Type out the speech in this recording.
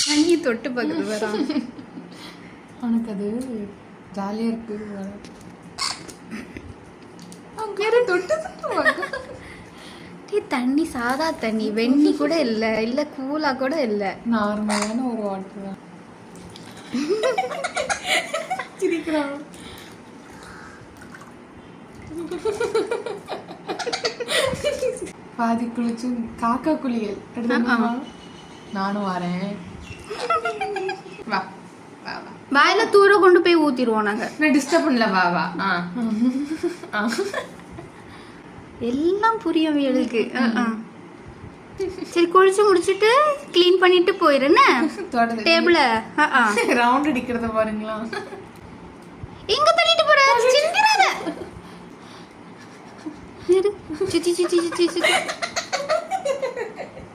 தண்ணி தொட்டு பார்க்குது வரா. அவனுக்கு அது ஜாலியாக இருக்கு. தண்ணி சாதா தண்ணி, வெண்ணி கூட இல்லை, இல்லை கூலா கூட இல்லை, நார்மலான ஒரு வாட்டர் தான். சிரிக்கிறான். பாதி குளிச்சு காக்கா குளியல். நானும் வரேன். வா வா வா. வாயில தூர கொண்டு போய் ஊத்திடுவோம் நாங்க. நான் டிஸ்டர்ப் பண்ணல. வா வா. எல்லாம் புரியும் இவளுக்கு. சரி குளிச்சு முடிச்சுட்டு கிளீன் பண்ணிட்டு போயிருன்னு டேபிள ரவுண்ட் அடிக்கிறத பாருங்களா. எங்க தள்ளிட்டு போற? சிந்திராத. சுத்தி சுத்தி சுத்தி சுத்தி